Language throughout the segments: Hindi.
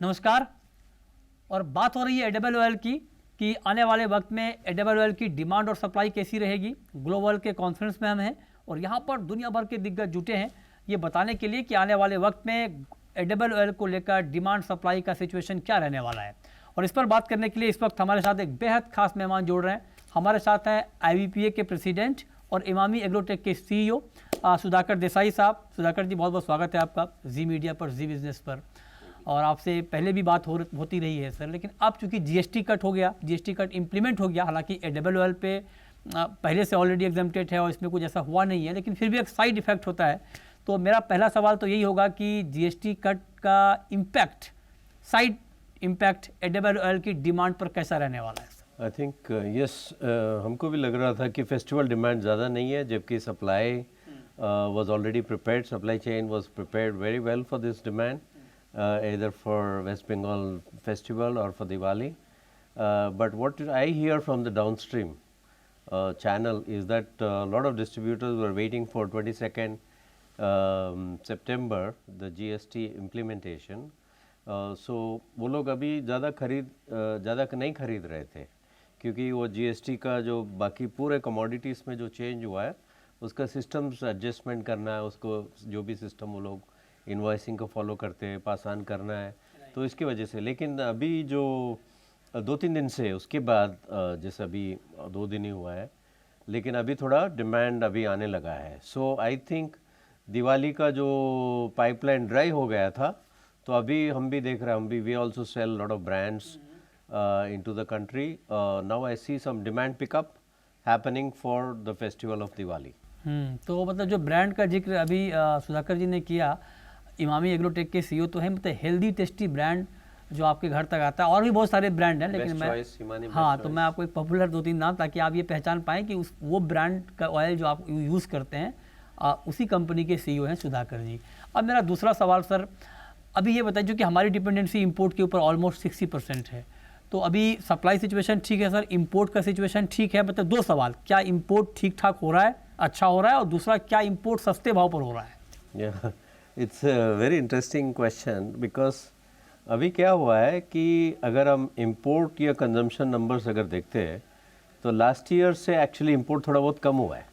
नमस्कार। और बात हो रही है एडिबल ऑयल की कि आने वाले वक्त में एडिबल ऑयल की डिमांड और सप्लाई कैसी रहेगी। ग्लोबल के कॉन्फ्रेंस में हम हैं और यहाँ पर दुनिया भर के दिग्गज जुटे हैं ये बताने के लिए कि आने वाले वक्त में एडिबल ऑयल को लेकर डिमांड सप्लाई का सिचुएशन क्या रहने वाला है। और इस पर बात करने के लिए इस वक्त हमारे साथ एक बेहद खास मेहमान जुड़ रहे हैं। हमारे साथ हैं IBPA के प्रेसिडेंट और इमामी एग्रोटेक के CEO सुधाकर देसाई साहब। सुधाकर जी, बहुत बहुत स्वागत है आपका जी मीडिया पर, जी बिजनेस पर। और आपसे पहले भी बात होती रही है सर, लेकिन अब चूंकि GST कट हो गया, GST कट इम्प्लीमेंट हो गया, हालांकि एडिबल ऑयल पे पहले से ऑलरेडी एग्जम्प्टेड है और इसमें कुछ ऐसा हुआ नहीं है, लेकिन फिर भी एक साइड इफेक्ट होता है। तो मेरा पहला सवाल तो यही होगा कि GST कट का impact, side impact edible oil की डिमांड पर कैसा रहने वाला है? आई थिंक यस, हमको भी लग रहा था कि फेस्टिवल डिमांड ज़्यादा नहीं है, जबकि supply was already prepared, supply chain was prepared very well for this demand, either for West Bengal festival or for Diwali. But what I hear from the downstream channel is that a lot of distributors were waiting for 22nd September, the GST implementation. So वो लोग अभी ज़्यादा नहीं खरीद रहे थे, क्योंकि वो GST का जो बाकी पूरे कमोडिटीज़ में जो चेंज हुआ है उसका सिस्टम्स एडजस्टमेंट करना है, उसको जो भी सिस्टम वो लोग इन्वॉइसिंग को फॉलो करते हैं, पास ऑन करना है, तो इसकी वजह से। लेकिन अभी जो 2-3 दिन से उसके बाद, जैसे अभी 2 दिन ही हुआ है, लेकिन अभी थोड़ा डिमांड अभी आने लगा है। सो आई थिंक दिवाली का जो पाइपलाइन ड्राई हो गया था, तो अभी हम भी देख रहे हैं, हम भी we also sell lot of brands into the country. Now I see some demand pickup happening for the festival of Diwali. तो मतलब जो ब्रांड का जिक्र अभी सुधाकर जी ने किया, इमामी एग्रोटेक के CEO तो है, मतलब हेल्दी टेस्टी ब्रांड जो आपके घर तक आता है। और भी बहुत सारे ब्रांड हैं, लेकिन तो मैं आपको एक पॉपुलर 2-3 नाम, ताकि आप ये पहचान पाएँ कि वो ब्रांड का ऑयल जो आप यूज़ करते हैं उसी कंपनी के CEO हैं सुधाकर जी। अब मेरा दूसरा सवाल सर, अभी ये बताइए कि हमारी डिपेंडेंसी इम्पोर्ट के ऊपर ऑलमोस्ट 60% है, तो अभी सप्लाई सिचुएशन ठीक है सर, इम्पोर्ट का सिचुएशन ठीक है? मतलब 2 सवाल, क्या इम्पोर्ट ठीक ठाक हो रहा है, अच्छा हो रहा है, और दूसरा क्या इम्पोर्ट सस्ते भाव पर हो रहा है? It's a very interesting question, because अभी क्या हुआ है कि अगर हम इम्पोर्ट या कंजम्पशन नंबर्स अगर देखते हैं तो लास्ट ईयर से एक्चुअली इम्पोर्ट थोड़ा बहुत कम हुआ है।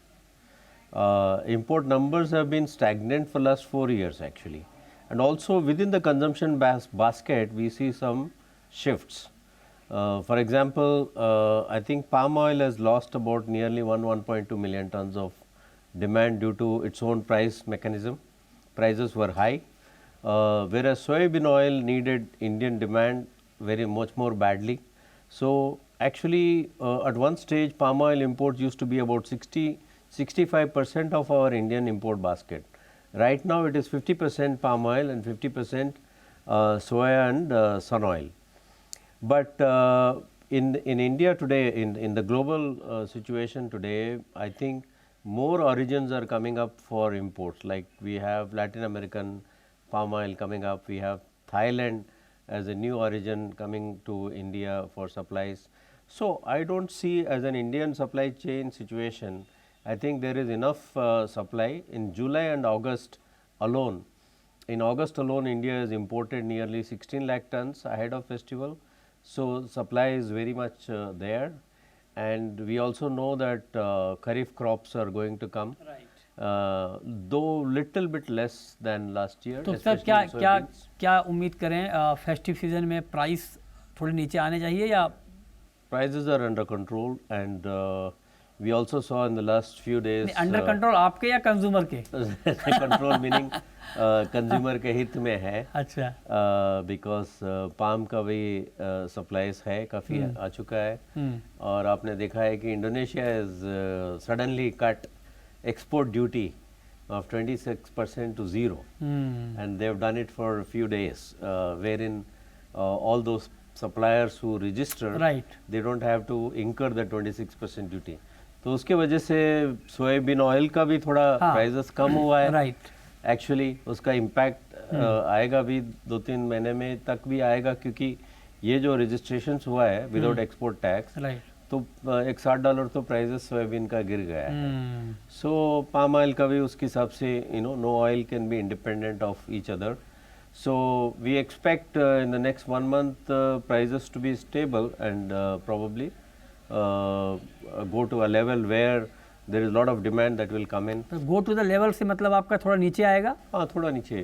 Import numbers have been stagnant for last 4 years actually, and also within the consumption basket we see some shifts. For example, I think palm oil has lost about nearly 1.2 million tons of demand due to its own price mechanism. Prices were high, whereas soybean oil needed Indian demand very much more badly. So actually, at one stage, palm oil imports used to be about 65% of our Indian import basket. Right now, it is 50% palm oil and 50% soya and sun oil. But in India today, in the global situation today, I think more origins are coming up for imports. Like we have Latin American palm oil coming up, we have Thailand as a new origin coming to India for supplies. So I don't see as an Indian supply chain situation, I think there is enough supply. In July and August alone, in August alone, India has imported nearly 16 lakh tons ahead of festival. So supply is very much there, and we also know that kharif crops are going to come, though little bit less than last year. तो सर क्या उम्मीद करें, फेस्टिव सीजन में प्राइस थोड़े नीचे आने चाहिए या? Prices are under control, and we also saw in the last few days. Under control आपके या कंज्यूमर के? कंट्रोल मीनिंग कंज्यूमर के हित में है। अच्छा। बिकॉज पाम का भी सप्लाईज है, काफ़ी आ चुका है, और आपने देखा है कि Indonesia is suddenly cut export duty of 26% to 0, and they have done it for a few days, wherein all those suppliers who register, they don't have to incur the 26% duty. तो उसके वजह से सोयाबीन ऑयल का भी थोड़ा प्राइसेस कम हुआ है। एक्चुअली उसका इम्पैक्ट आएगा भी 2-3 महीने में तक भी आएगा, क्योंकि ये जो रजिस्ट्रेशन हुआ है विदाउट एक्सपोर्ट टैक्स, तो $60 तो प्राइसेस सोयाबीन का गिर गया है। सो पाम ऑयल का भी उसके हिसाब से no oil can be independent of each other. So we expect in the next 1 month prices to be stable and probably go to a level where there is a lot of demand that will come in. तो गो टू द लेवल से मतलब आपका थोड़ा नीचे आएगा? हाँ, थोड़ा नीचे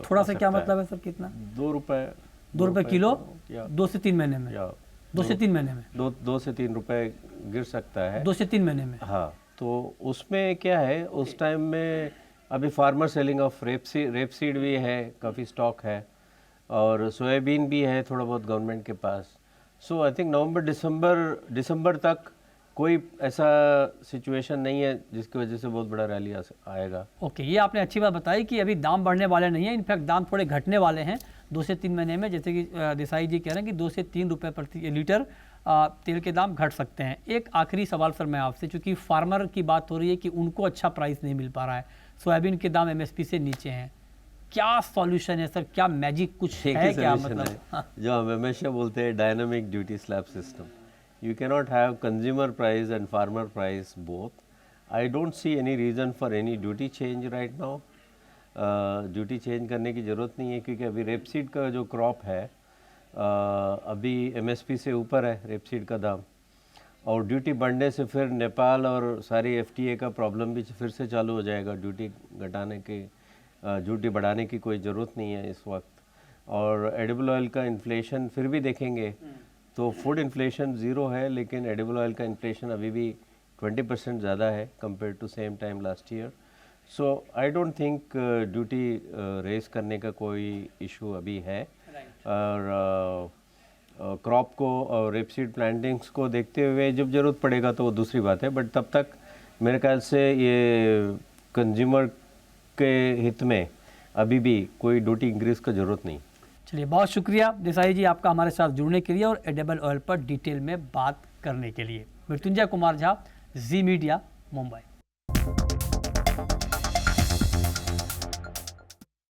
थोड़ा आ से क्या सकता मतलब है सर? कितना? 2 रुपए 2 रुपए किलो? या 2 से 3 महीने में? या 2 से 3 महीने में? 2 से 3 रुपए गिर सकता है। 2 से 3 महीने में? हाँ, तो उसमें क्या है, उस टाइम में अभी फार्मर सेलिंग ऑफ रेपसीड भी है, काफ़ी स्टॉक है, और सोयाबीन भी है थोड़ा बहुत गवर्नमेंट के पास। सो आई थिंक नवंबर दिसंबर तक कोई ऐसा सिचुएशन नहीं है जिसकी वजह से बहुत बड़ा रैली आएगा। ओके, ये आपने अच्छी बात बताई कि अभी दाम बढ़ने वाले नहीं है, इनफैक्ट दाम थोड़े घटने वाले हैं 2 से 3 महीने में। जैसे कि देसाई जी कह रहे हैं कि 2 से 3 रुपए प्रति लीटर तेल के दाम घट सकते हैं। एक आखिरी सवाल सर मैं आपसे, चूँकि फार्मर की बात हो रही है कि उनको अच्छा प्राइस नहीं मिल पा रहा है, सोयाबीन के दाम एमएसपी से नीचे हैं, क्या सॉल्यूशन है सर? क्या मैजिक कुछ एक है ही क्या? solution मतलब है, जो हम हमेशा बोलते हैं, dynamic duty slab system. You cannot have consumer price and farmer price both. I don't see any reason for any duty change right now. Duty change करने की ज़रूरत नहीं है, क्योंकि अभी रेपसीड का जो क्रॉप है अभी एमएसपी से ऊपर है रेपसीड का दाम, और ड्यूटी बढ़ने से फिर नेपाल और सारी एफटीए का प्रॉब्लम भी फिर से चालू हो जाएगा। ड्यूटी बढ़ाने की कोई ज़रूरत नहीं है इस वक्त। और एडिबल ऑयल का इन्फ्लेशन फिर भी देखेंगे तो फूड इन्फ्लेशन ज़ीरो है, लेकिन एडिबल ऑयल का इन्फ्लेशन अभी भी 20% ज़्यादा है compare to same time last year. So I don't think duty raise करने का कोई इशू अभी है। और क्रॉप को और रेपसीड प्लांटिंग्स को देखते हुए जब ज़रूरत पड़ेगा तो वो दूसरी बात है, बट तब तक मेरे ख्याल से ये कंज्यूमर के हित में अभी भी कोई ड्यूटी इंक्रीज़ का ज़रूरत नहीं। चलिए, बहुत शुक्रिया देसाई जी आपका हमारे साथ जुड़ने के लिए और एडिबल ऑयल पर डिटेल में बात करने के लिए। मृत्युंजय कुमार झा, जी मीडिया, मुंबई।